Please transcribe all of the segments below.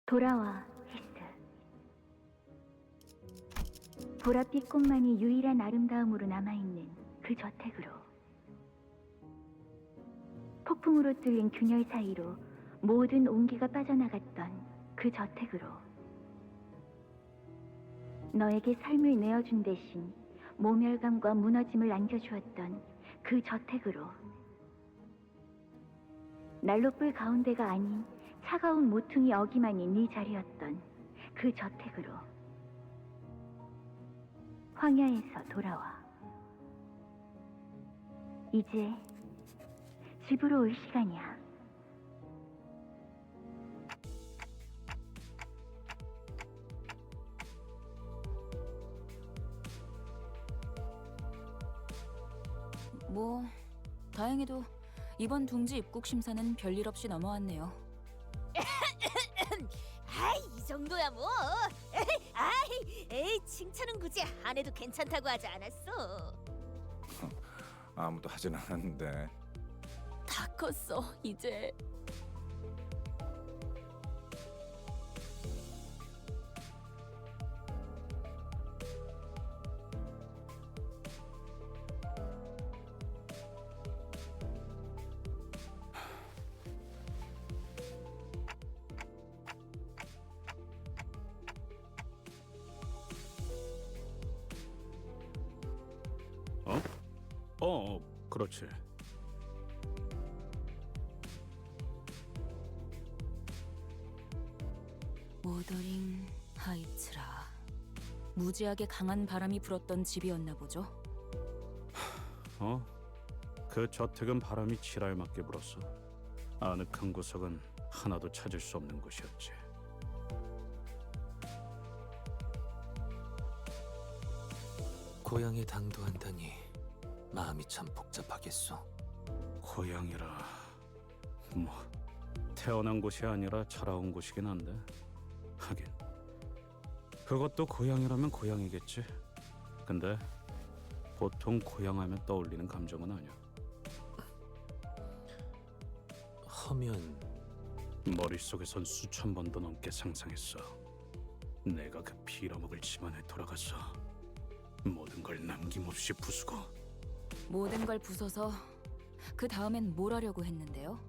돌아와, 히스. 보랏빛 꽃만이 유일한 아름다움으로 남아있는 그 저택으로. 폭풍으로 뚫린 균열 사이로 모든 온기가 빠져나갔던 그 저택으로. 너에게 삶을 내어준 대신 모멸감과 무너짐을 안겨주었던 그 저택으로. 난로불 가운데가 아닌 차가운 모퉁이 어기만이 네 자리였던 그 저택으로. 황야에서 돌아와. 이제 집으로 올 시간이야. 뭐 다행히도 이번 둥지 입국 심사는 별일 없이 넘어왔네요. 아이, 이 정도야 뭐. 에이, 칭찬은 굳이 안 해도 괜찮다고 하지 않았어. 아무도 하진 않았는데. 다 컸어 이제. 그렇지. 모더링 하이츠라. 무지하게 강한 바람이 불었던 집이었나 보죠. 그 저택은 바람이 지랄맞게 불었어. 아늑한 구석은 하나도 찾을 수 없는 곳이었지. 고향에 당도한다니 마음이 참 복잡하겠소. 고향이라 뭐 태어난 곳이 아니라 자라온 곳이긴 한데, 하긴 그것도 고향이라면 고향이겠지. 근데 보통 고향하면 떠올리는 감정은 아니야. 허면 머릿속에선 수천 번도 넘게 상상했어. 내가 그 빌어먹을 집안에 돌아가서 모든 걸 남김없이 부수고. 모든 걸 부숴서 그 다음엔 뭘 하려고 했는데요?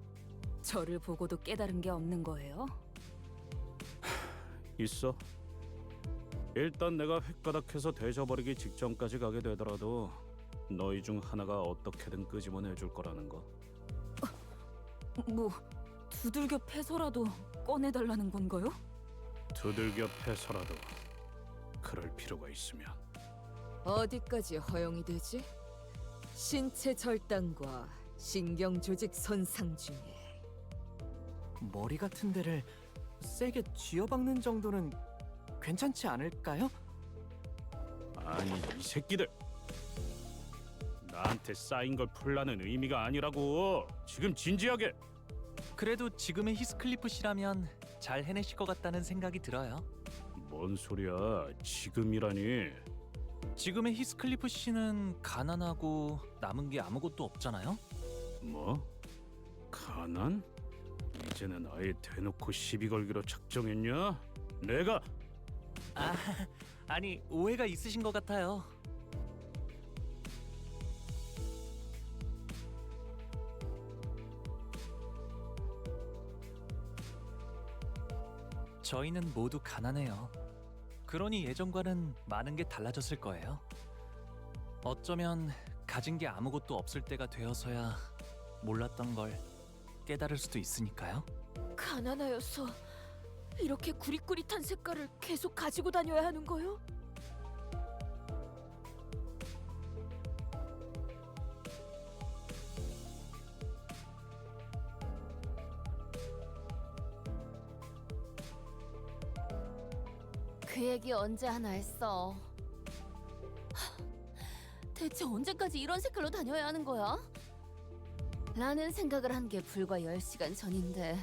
저를 보고도 깨달은 게 없는 거예요? 있어. 일단 내가 획가닥해서 되져버리기 직전까지 가게 되더라도 너희 중 하나가 어떻게든 끄집어내줄 거라는 거. 뭐 두들겨 패서라도 꺼내달라는 건가요? 두들겨 패서라도 그럴 필요가 있으면. 어디까지 허용이 되지? 신체 절단과 신경 조직 손상 중에 머리 같은 데를 세게 쥐어박는 정도는 괜찮지 않을까요? 아니 이 새끼들, 나한테 쌓인 걸 풀라는 의미가 아니라고. 지금 진지하게. 그래도 지금의 히스클리프 씨라면 잘 해내실 것 같다는 생각이 들어요. 뭔 소리야, 지금이라니. 지금의 히스클리프 씨는 가난하고 남은 게 아무것도 없잖아요? 뭐? 가난? 이제는 아예 대놓고 시비 걸기로 작정했냐? 내가? 아니, 오해가 있으신 것 같아요. 저희는 모두 가난해요. 그러니 예전과는 많은 게 달라졌을 거예요. 어쩌면 가진 게 아무것도 없을 때가 되어서야 몰랐던 걸 깨달을 수도 있으니까요. 가난하여서 이렇게 구릿구릿한 색깔을 계속 가지고 다녀야 하는 거요? 그 얘기 언제 하나 했어. 대체 언제까지 이런 색깔로 다녀야 하는 거야? 라는 생각을 한 게 불과 10시간 전인데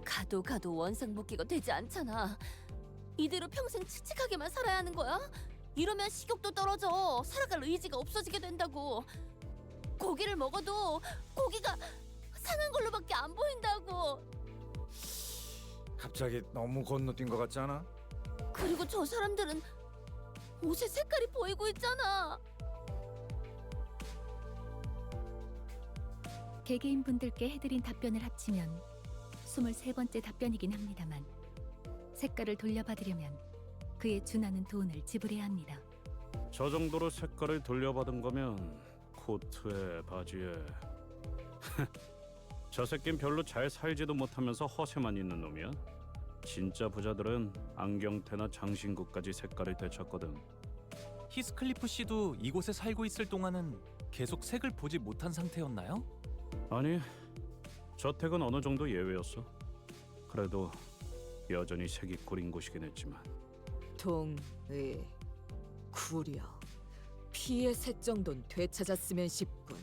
가도 원상복귀가 되지 않잖아. 이대로 평생 칙칙하게만 살아야 하는 거야? 이러면 식욕도 떨어져. 살아갈 의지가 없어지게 된다고. 고기를 먹어도 고기가 상한 걸로밖에 안 보인다고. 갑자기 너무 건너뛴 것 같지 않아? 그리고 저 사람들은 옷의 색깔이 보이고 있잖아. 개개인분들께 해드린 답변을 합치면 23번째 답변이긴 합니다만 색깔을 돌려받으려면 그에 준하는 돈을 지불해야 합니다. 저 정도로 색깔을 돌려받은 거면 코트에 바지에 저 새낀 별로 잘 살지도 못하면서 허세만 있는 놈이야. 진짜 부자들은 안경테나 장신구까지 색깔을 되찾거든. 히스클리프 씨도 이곳에 살고 있을 동안은 계속 색을 보지 못한 상태였나요? 아니, 저택은 어느 정도 예외였어. 그래도 여전히 색이 구린 곳이긴 했지만 동, 의, 구려. 피의 색 정도는 되찾았으면 싶군.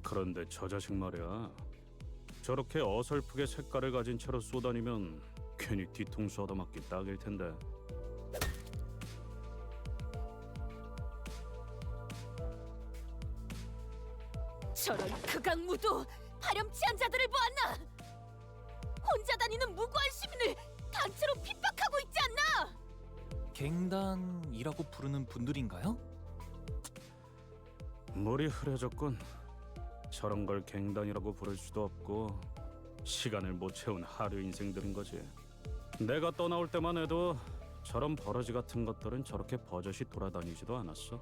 그런데 저 자식 말이야. 저렇게 어설프게 색깔을 가진 채로 쏘다니면 괜히 뒤통수 얻어맞기 딱일 텐데. 저런 극악무도 파렴치한 자들을 보았나? 혼자 다니는 무고한 시민을 단체로 핍박하고 있지 않나? 갱단이라고 부르는 분들인가요? 물이 흐려졌군. 저런 걸 갱단이라고 부를 수도 없고 시간을 못 채운 하류 인생들인 거지. 내가 떠나올 때만 해도 저런 버러지 같은 것들은 저렇게 버젓이 돌아다니지도 않았어.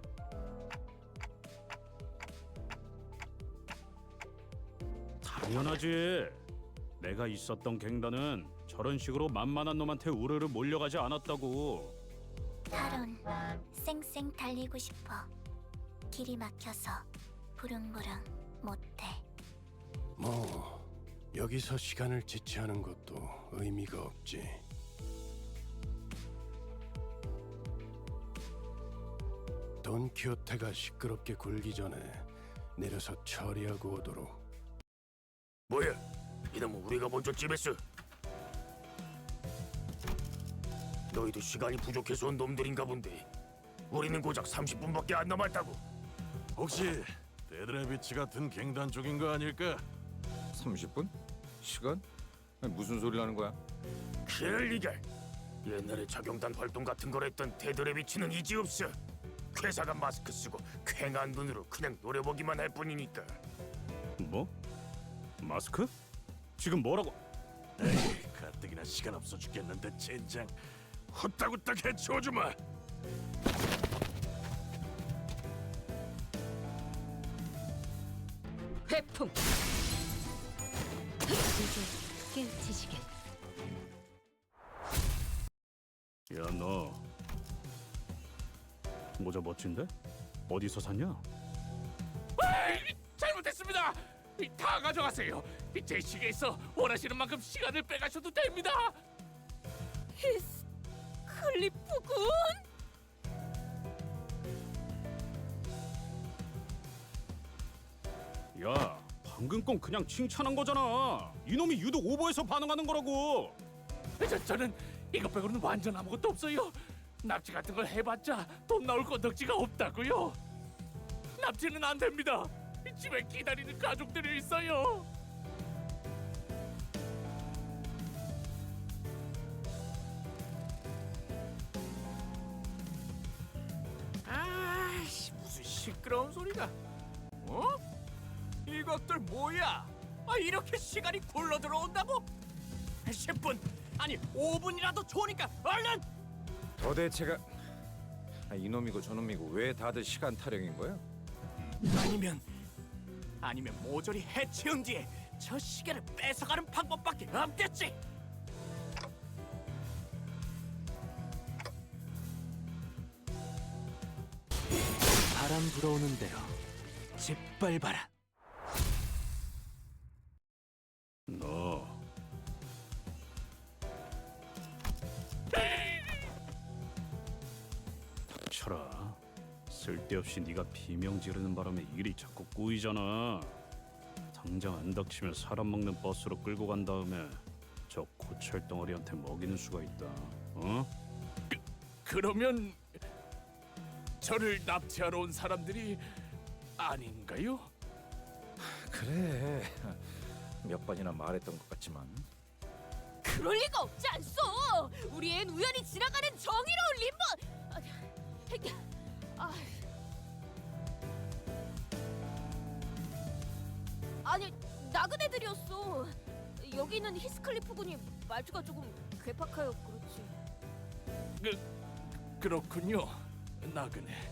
당연하지. 내가 있었던 갱단은 저런 식으로 만만한 놈한테 우르르 몰려가지 않았다고. 하론, 쌩쌩 달리고 싶어. 길이 막혀서 부릉부릉 못해. 뭐 여기서 시간을 지체하는 것도 의미가 없지. 돈키호테가 시끄럽게 굴기 전에 내려서 처리하고 오도록. 뭐야? 이놈은 우리가 먼저 찜했어. 너희도 시간이 부족해서 온 놈들인가 본데. 우리는 고작 30분밖에 안 남았다고. 혹시 데드레비치 같은 갱단 쪽인 거 아닐까? 30분? 시간? 아니, 무슨 소리 하는 거야? 그럴 리가. 옛날에 작용단 활동 같은 걸 했던 테드레비치는 이지 없어. 괴사가 마스크 쓰고 퀭한 눈으로 그냥 노려보기만 할 뿐이니까. 뭐? 마스크? 지금 뭐라고? 에이, 가뜩이나 시간 없어 죽겠는데 젠장. 후딱후딱 해치워주마. 회풍. 이제 깨우치시게. 야, 너 모자 멋진데? 어디서 샀냐? 잘못했습니다. 다 가져가세요. 제 시계에서 원하시는 만큼 시간을 빼가셔도 됩니다. 클리프군? 야, 방금 건 그냥 칭찬한 거잖아. 이놈이 유독 오버해서 반응하는 거라고. 저는 이것 빼고는 완전 아무것도 없어요. 납치 같은 걸 해봤자 돈 나올 건덕지가 없다고요. 납치는 안 됩니다. 집에 기다리는 가족들이 있어요. 아이씨, 무슨 시끄러운 소리가. 어? 이것들 뭐야? 이렇게 시간이 굴러 들어온다고? 10분 아니 5분이라도 좋으니까 얼른. 도대체가 이놈이고 저놈이고 왜 다들 시간 타령인 거야? 아니면 모조리 해치운 뒤에 저 시계를 뺏어가는 방법밖에 없겠지. 바람 불어오는 대로 짓밟아라. 너 닥쳐라. 쓸데없이 네가 비명 지르는 바람에 일이 자꾸 꼬이잖아. 당장 안 닥치면 사람 먹는 버스로 끌고 간 다음에 저 고철 덩어리한테 먹이는 수가 있다. 어? 그러면 저를 납치하러 온 사람들이 아닌가요? 그래 몇 번이나 말했던 것 같지만 그럴 리가 없지 않소. 우리 앤 우연히 지나가는 정의로운 림보. 아니 나그네들이었어. 여기 있는 히스클리프 군이 말투가 조금 괴팍하여 그렇지. 그렇군요. 나그네.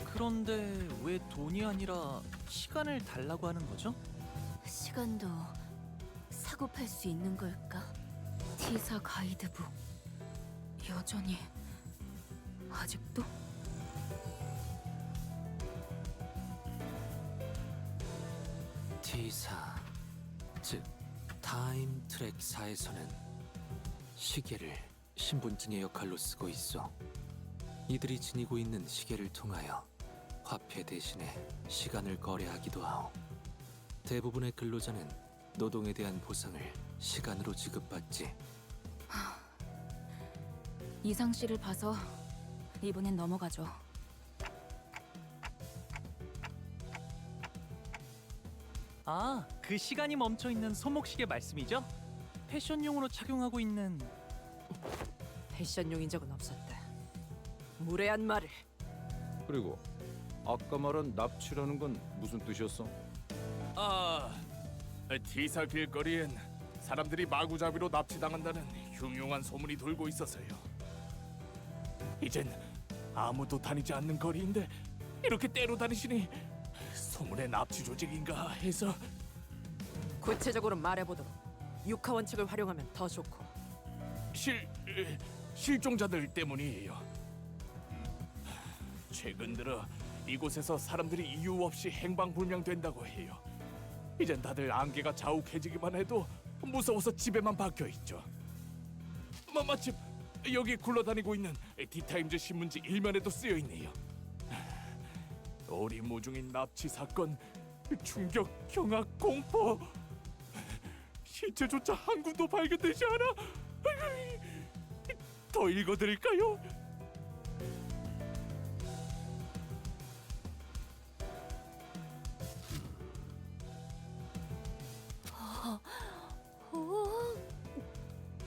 그런데 왜 돈이 아니라 시간을 달라고 하는 거죠? 시간도 사고 팔 수 있는 걸까? T사 가이드북 여전히 아직도? T사, 즉 타임 트랙사에서는 시계를 신분증의 역할로 쓰고 있어. 이들이 지니고 있는 시계를 통하여 화폐 대신에 시간을 거래하기도 하오. 대부분의 근로자는 노동에 대한 보상을 시간으로 지급받지. 이상 씨를 봐서 이번엔 넘어가죠. 아, 그 시간이 멈춰 있는 손목시계 말씀이죠? 패션용으로 착용하고 있는. 패션용인 적은 없었다. 무례한 말을. 그리고 아까 말한 납치라는 건 무슨 뜻이었어? T사 길거리엔 사람들이 마구잡이로 납치당한다는 흉흉한 소문이 돌고 있어서요. 이젠 아무도 다니지 않는 거리인데 이렇게 때로 다니시니 소문의 납치 조직인가 해서. 구체적으로 말해보도록. 육하 원칙을 활용하면 더 좋고. 실종자들 때문이에요. 최근 들어 이곳에서 사람들이 이유 없이 행방불명된다고 해요. 이젠 다들 안개가 자욱해지기만 해도 무서워서 집에만 박혀 있죠. 마침 여기 굴러다니고 있는 디타임즈 신문지 일면에도 쓰여 있네요. 오리무중인 납치 사건, 충격, 경악, 공포. 시체조차 한 군도 발견되지 않아. 더 읽어드릴까요?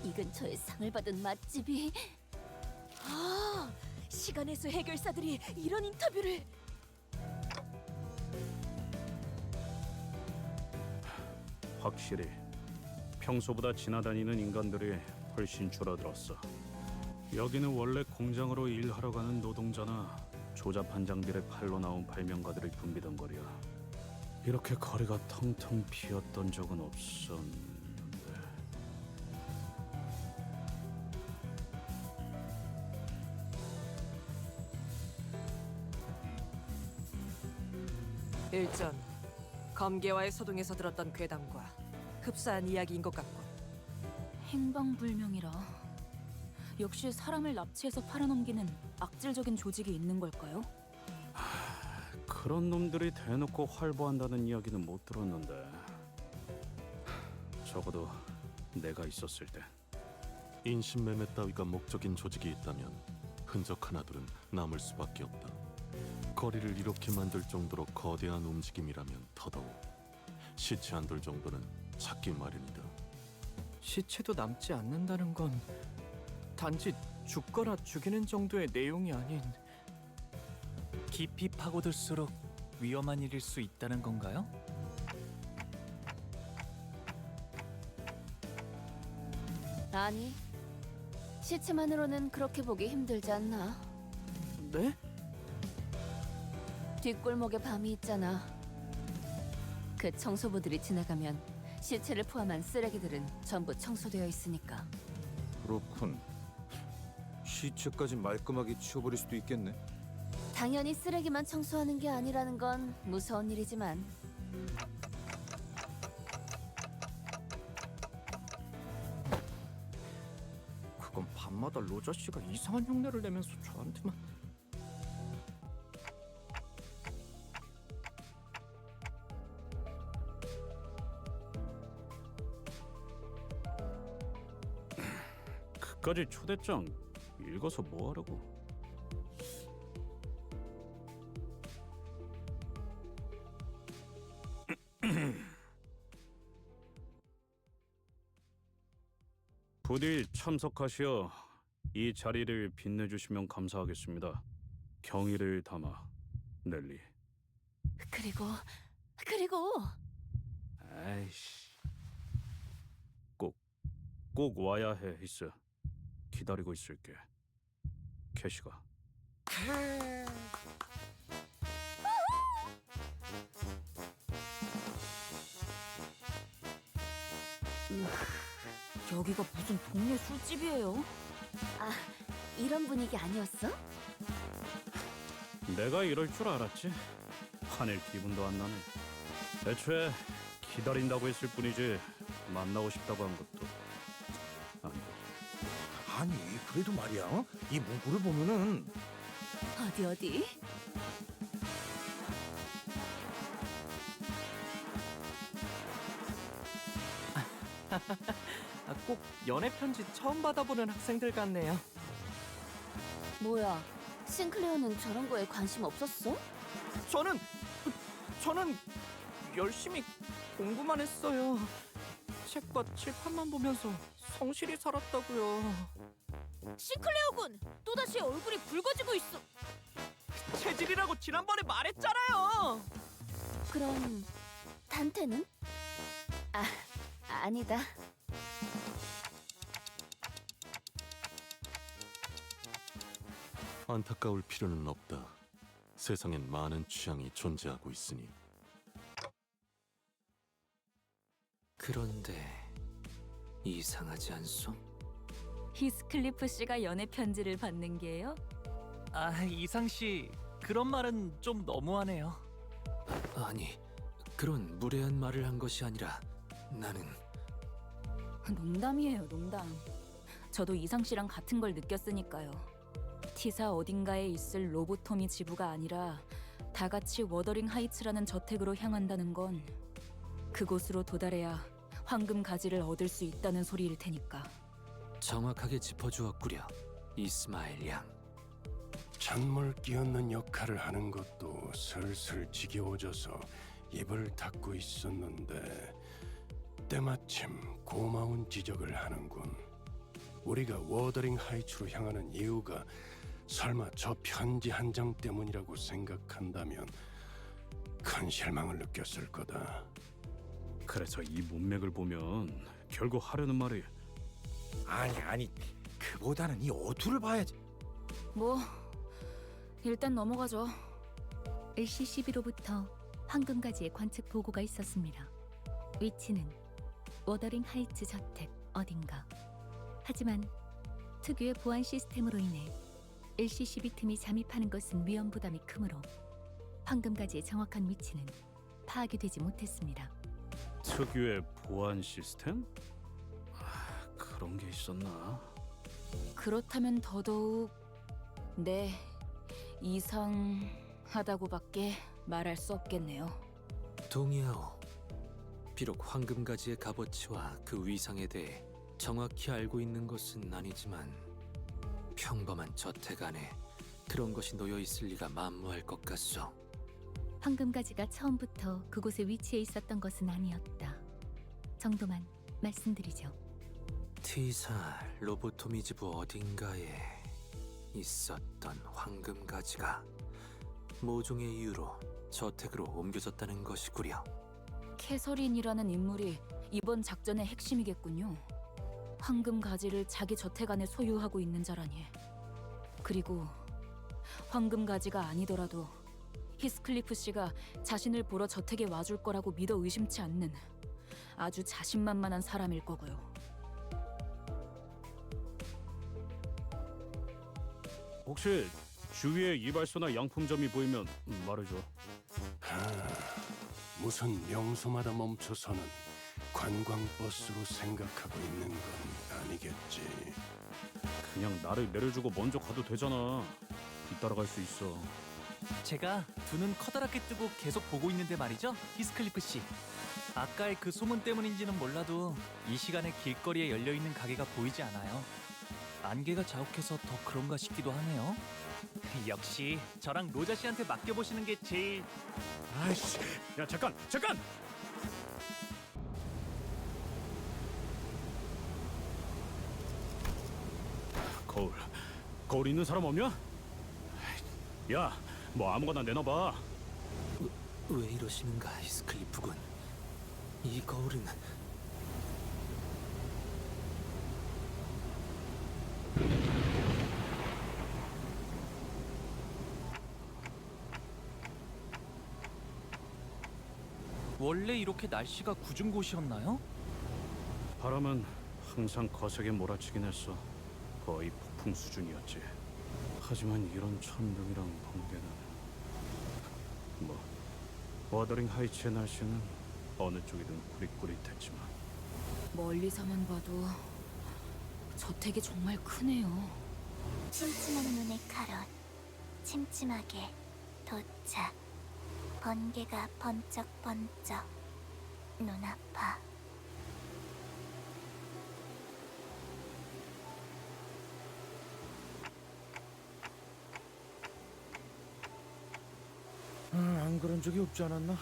이 근처에 상을 받은 맛집이. 시간의 수 해결사들이 이런 인터뷰를. 확실히 평소보다 지나다니는 인간들이 훨씬 줄어들었어. 여기는 원래 공장으로 일하러 가는 노동자나 조잡한 장비를 팔로 나온 발명가들이 붐비던 거리야. 이렇게 거리가 텅텅 비었던 적은 없었는데. 일전 검계와의 소동에서 들었던 괴담과 흡사한 이야기인 것 같군. 행방불명이라. 역시 사람을 납치해서 팔아넘기는 악질적인 조직이 있는 걸까요? 그런 놈들이 대놓고 활보한다는 이야기는 못 들었는데. 적어도 내가 있었을 때. 인신매매 따위가 목적인 조직이 있다면 흔적 하나둘은 남을 수밖에 없다. 거리를 이렇게 만들 정도로 거대한 움직임이라면 더더욱 시체 한 돌 정도는 찾기 마련이다. 시체도 남지 않는다는 건 단지 죽거나 죽이는 정도의 내용이 아닌. 깊이 파고들수록 위험한 일일 수 있다는 건가요? 아니, 시체만으로는 그렇게 보기 힘들지 않나? 네? 뒷골목에 밤이 있잖아. 그 청소부들이 지나가면 시체를 포함한 쓰레기들은 전부 청소되어 있으니까. 그렇군. 시체까지 말끔하게 치워버릴 수도 있겠네. 당연히 쓰레기만 청소하는 게 아니라는 건 무서운 일이지만. 그건 밤마다 로저 씨가 이상한 흉내를 내면서 저한테만. 그까지 초대장 읽어서 뭐 하려고? 부디 참석하시어 이 자리를 빛내주시면 감사하겠습니다. 경의를 담아, 넬리. 그리고 아이씨. 꼭 와야 해, 히스. 기다리고 있을게. 캐시가. 여기가 무슨 동네 술집이에요? 아, 이런 분위기 아니었어? 내가 이럴 줄 알았지. 화낼 기분도 안 나네. 애초에 기다린다고 했을 뿐이지 만나고 싶다고 한 것도 아니고. 아니 그래도 말이야. 이 문구를 보면은 어디? 꼭 연애 편지 처음 받아보는 학생들 같네요. 뭐야, 싱클레어는 저런 거에 관심 없었어? 저는 열심히 공부만 했어요. 책과 칠판만 보면서 성실히 살았다고요. 싱클레어군! 또다시 얼굴이 붉어지고 있어. 체질이라고 지난번에 말했잖아요. 그럼 단테는? 아니다. 안타까울 필요는 없다. 세상엔 많은 취향이 존재하고 있으니. 그런데 이상하지 않소? 히스클리프 씨가 연애 편지를 받는 게요? 아, 이상 씨, 그런 말은 좀 너무하네요. 아니, 그런 무례한 말을 한 것이 아니라 나는 농담이에요, 농담. 저도 이상 씨랑 같은 걸 느꼈으니까요. 티사 어딘가에 있을 로보토미 지부가 아니라 다 같이 워더링 하이츠라는 저택으로 향한다는 건 그곳으로 도달해야 황금 가지를 얻을 수 있다는 소리일 테니까. 정확하게 짚어주었구려, 이스마엘 양. 찬물 끼얹는 역할을 하는 것도 슬슬 지겨워져서 입을 닫고 있었는데 때마침 고마운 지적을 하는군. 우리가 워더링 하이츠로 향하는 이유가 설마 저 편지 한 장 때문이라고 생각한다면 큰 실망을 느꼈을 거다. 그래서 이 문맥을 보면 결국 하려는 말이 아니 그보다는 이 어투를 봐야지. 뭐 일단 넘어가죠. LCCB로부터 황금가지의 관측 보고가 있었습니다. 위치는 워더링 하이츠 저택 어딘가. 하지만 특유의 보안 시스템으로 인해 LCCB 틈이 잠입하는 것은 위험 부담이 크므로 황금가지의 정확한 위치는 파악이 되지 못했습니다. 특유의 보안 시스템? 그런 게 있었나? 그렇다면 더더욱 이상하다고밖에 말할 수 없겠네요. 동의하오. 비록 황금가지의 값어치와 그 위상에 대해 정확히 알고 있는 것은 아니지만 평범한 저택 안에 그런 것이 놓여 있을 리가 만무할 것 같소. 황금가지가 처음부터 그곳에 위치해 있었던 것은 아니었다 정도만 말씀드리죠. 티사 로보토미지부 어딘가에 있었던 황금가지가 모종의 이유로 저택으로 옮겨졌다는 것이구려. 캐서린이라는 인물이 이번 작전의 핵심이겠군요. 황금 가지를 자기 저택 안에 소유하고 있는 자라니. 그리고 황금 가지가 아니더라도 히스클리프 씨가 자신을 보러 저택에 와줄 거라고 믿어 의심치 않는 아주 자신만만한 사람일 거고요. 혹시 주위에 이발소나 양품점이 보이면 말해줘. 무슨 명소마다 멈춰서는 관광버스로 생각하고 있는 건 아니겠지. 그냥 나를 내려주고 먼저 가도 되잖아. 뒤따라갈 수 있어. 제가 두 눈 커다랗게 뜨고 계속 보고 있는데 말이죠, 히스클리프 씨. 아까의 그 소문 때문인지는 몰라도 이 시간에 길거리에 열려있는 가게가 보이지 않아요. 안개가 자욱해서 더 그런가 싶기도 하네요. 역시 저랑 로자 씨한테 맡겨보시는 게 제일... 아이씨, 야 잠깐! 거울 있는 사람 없냐? 야, 뭐 아무거나 내놔봐. 왜 이러시는가, 히스클리프 군? 이 거울은 원래 이렇게 날씨가 궂은 곳이었나요? 바람은 항상 거세게 몰아치긴 했어. 거의 폭풍 수준이었지. 하지만 이런 천둥이랑 번개는 뭐 워더링 하이츠의 날씨는 어느 쪽이든 구릿구릿했지만 멀리서만 봐도 저택이 정말 크네요. 침침한 눈의 카론, 침침하게 도착. 번개가 번쩍번쩍 눈아파. 안 그런 적이 없지 않았나?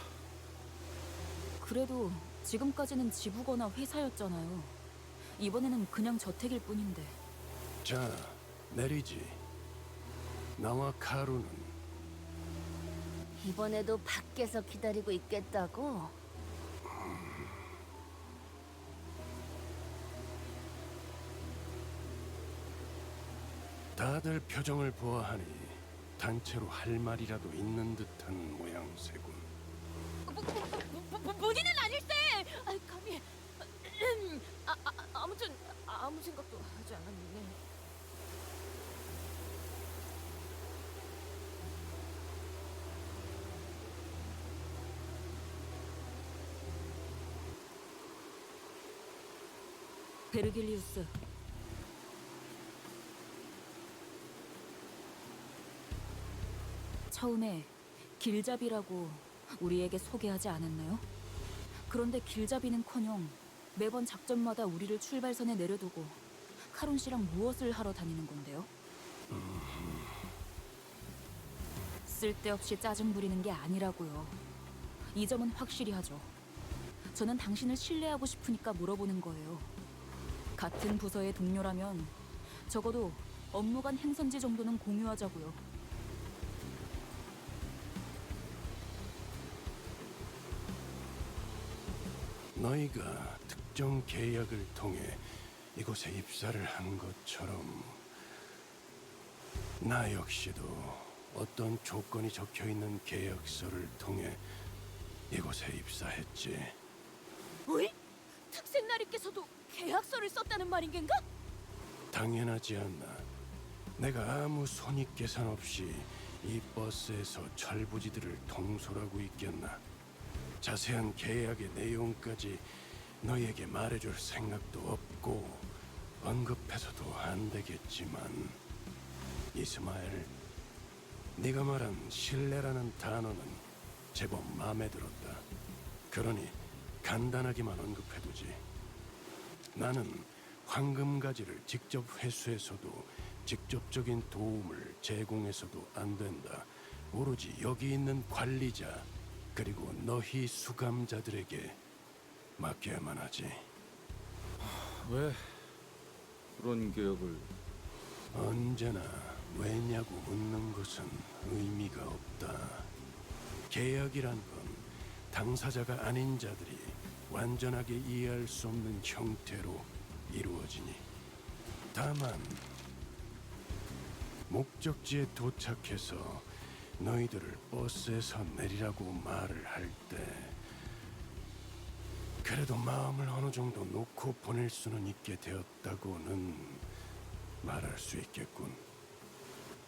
그래도 지금까지는 지부거나 회사였잖아요. 이번에는 그냥 저택일 뿐인데. 자, 내리지. 나와 카루는 이번에도 밖에서 기다리고 있겠다고? 다들 표정을 보아하니 단체로 할 말이라도 있는 듯한 모양새군. 본인은 아닐세! 아이, 감히... 아무튼 아무 생각도 하지 않았네. 베르길리우스, 처음에 길잡이라고 우리에게 소개하지 않았나요? 그런데 길잡이는커녕 매번 작전마다 우리를 출발선에 내려두고 카론 씨랑 무엇을 하러 다니는 건데요? 쓸데없이 짜증 부리는 게 아니라고요. 이 점은 확실히 하죠. 저는 당신을 신뢰하고 싶으니까 물어보는 거예요. 같은 부서의 동료라면 적어도 업무 간 행선지 정도는 공유하자고요. 너희가 특정 계약을 통해 이곳에 입사를 한 것처럼 나 역시도 어떤 조건이 적혀있는 계약서를 통해 이곳에 입사했지. 어이? 특생나리께서도 계약서를 썼다는 말인 겐가? 당연하지 않나. 내가 아무 손익계산 없이 이 버스에서 철부지들을 통솔하고 있겠나. 자세한 계약의 내용까지 너희에게 말해줄 생각도 없고 언급해서도 안 되겠지만, 이스마엘, 네가 말한 신뢰라는 단어는 제법 마음에 들었다. 그러니 간단하게만 언급해두지. 나는 황금가지를 직접 회수해서도 직접적인 도움을 제공해서도 안 된다. 오로지 여기 있는 관리자 그리고 너희 수감자들에게 맡겨야만 하지. 왜 그런 계약을? 언제나 왜냐고 묻는 것은 의미가 없다. 계약이란 건 당사자가 아닌 자들이 완전하게 이해할 수 없는 형태로 이루어지니. 다만 목적지에 도착해서 너희들을 버스에서 내리라고 말을 할 때 그래도 마음을 어느 정도 놓고 보낼 수는 있게 되었다고는 말할 수 있겠군.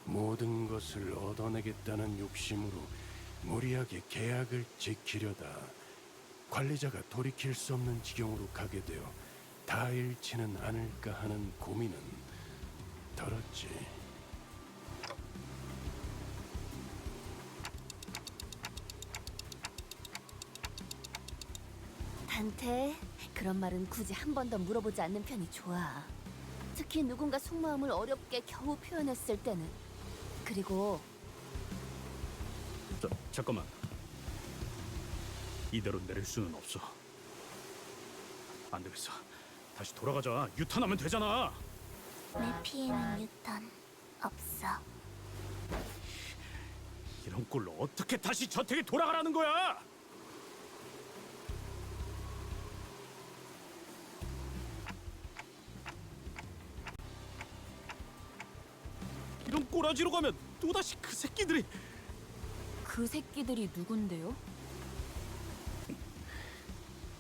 모든 것을 얻어내겠다는 욕심으로 무리하게 계약을 지키려다 관리자가 돌이킬 수 없는 지경으로 가게 되어 다 잃지는 않을까 하는 고민은 덜었지. 단테, 그런 말은 굳이 한 번 더 물어보지 않는 편이 좋아. 특히 누군가 속마음을 어렵게 겨우 표현했을 때는. 그리고 잠깐만. 이대로 내릴 수는 없어. 안 되겠어. 다시 돌아가자. 유턴하면 되잖아. 내 피해는 유턴 없어. 이런 꼴로 어떻게 다시 저택에 돌아가라는 거야? 이런 꼬라지로 가면 또다시 그 새끼들이. 그 새끼들이 누군데요?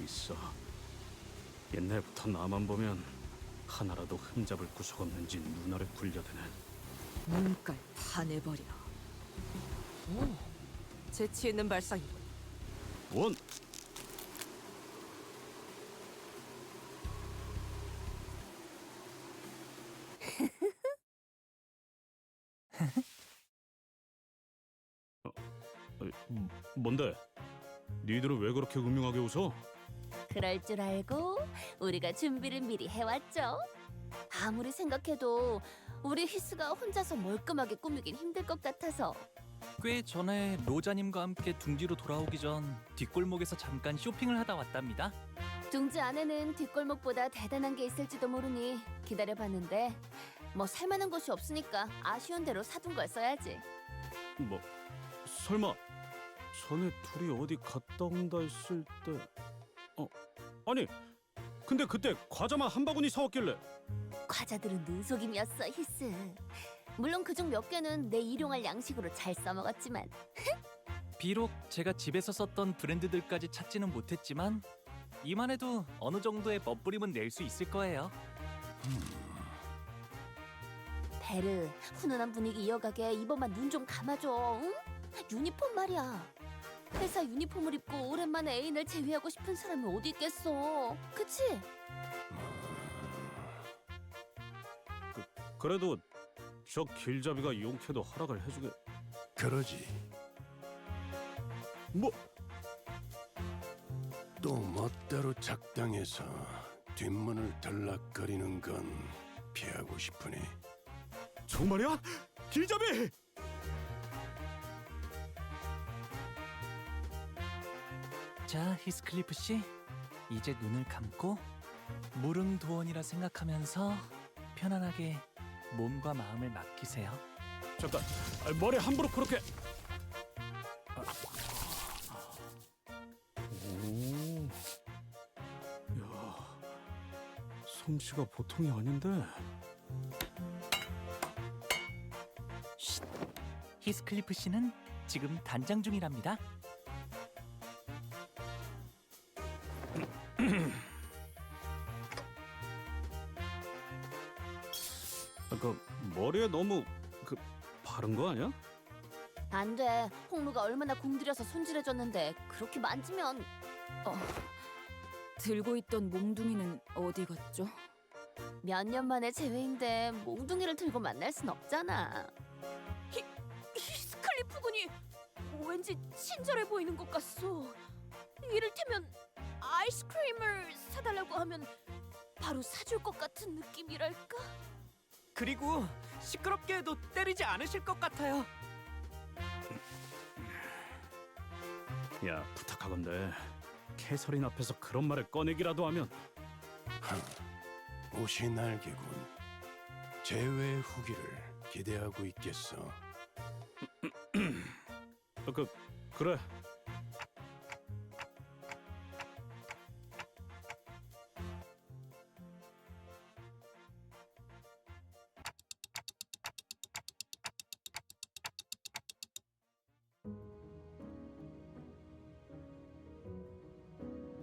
있어. 옛날부터 나만 보면 하나라도 흠잡을 구석 없는지 눈알을 굴려대는. 눈깔 다 내버려. 오, 재치 있는 발상이군. 원. 뭔데? 니들은 왜 그렇게 음흉하게 웃어? 그럴 줄 알고 우리가 준비를 미리 해왔죠. 아무리 생각해도 우리 히스가 혼자서 멀끔하게 꾸미긴 힘들 것 같아서. 꽤 전에 로자님과 함께 둥지로 돌아오기 전 뒷골목에서 잠깐 쇼핑을 하다 왔답니다. 둥지 안에는 뒷골목보다 대단한 게 있을지도 모르니 기다려봤는데 뭐 살만한 곳이 없으니까 아쉬운 대로 사둔 걸 써야지. 뭐 설마 전에 둘이 어디 갔다 온다 했을 때? 아니 근데 그때 과자만 한 바구니 사왔길래. 과자들은 눈속임이었어, 히스. 물론 그중 몇 개는 내 일용할 양식으로 잘 써먹었지만. 비록 제가 집에서 썼던 브랜드들까지 찾지는 못했지만 이만해도 어느 정도의 멋부림은 낼 수 있을 거예요. 베르, 훈훈한 분위기 이어가게 이번만 눈 좀 감아줘. 응? 유니폼 말이야. 회사 유니폼을 입고 오랜만에 애인을 제외하고 싶은 사람이 어디 있겠어. 그치? 그래도 저 길잡이가 용케도 허락을 해주게. 그러지. 뭐? 또 멋대로 작당해서 뒷문을 들락거리는 건 피하고 싶으니. 정말이야? 길잡이! 자, 히스클리프 씨, 이제 눈을 감고 무릉도원이라 생각하면서 편안하게 몸과 마음을 맡기세요. 잠깐, 머리 함부로 그렇게. 오, 야, 솜씨가 보통이 아닌데. 히스클리프 씨는 지금 단장 중이랍니다. 그 머리에 너무 바른 거 아니야? 안 돼. 홍루가 얼마나 공들여서 손질해줬는데 그렇게 만지면. 들고 있던 몽둥이는 어디 갔죠? 몇 년 만에 재회인데 몽둥이를 들고 만날 순 없잖아. 히스클리프 군이 왠지 친절해 보이는 것 같소. 이를테면 아이스크림을 사달라고 하면 바로 사줄 것 같은 느낌이랄까? 그리고 시끄럽게 해도 때리지 않으실 것 같아요. 야, 부탁하건대 캐서린 앞에서 그런 말을 꺼내기라도 하면. 옷이 날개군. 재회 후기를 기대하고 있겠어. 그래.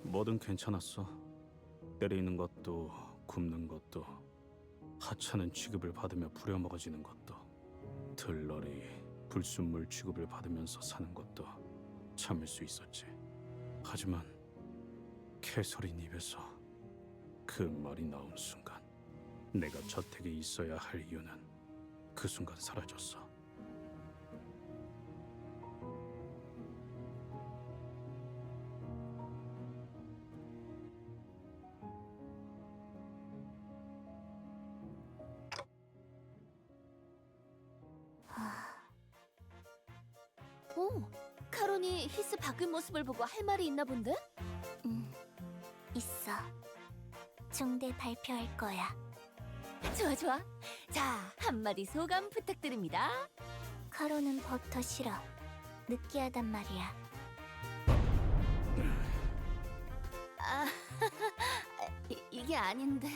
뭐든 괜찮았어. 때리는 것도 굽는 것도 하찮은 취급을 받으며 부려먹어지는 것도 들러리 불순물 취급을 받으면서 사는 것도 참을 수 있었지. 하지만 캐서린 입에서 그 말이 나온 순간 내가 저택에 있어야 할 이유는 그 순간 사라졌어. 카론이 히스 바뀐 모습을 보고 할 말이 있나 본데? 있어. 중대 발표할 거야. 좋아 좋아. 자, 한마디 소감 부탁드립니다. 카로는 버터 싫어. 느끼하단 말이야. 아, 이게 아닌데.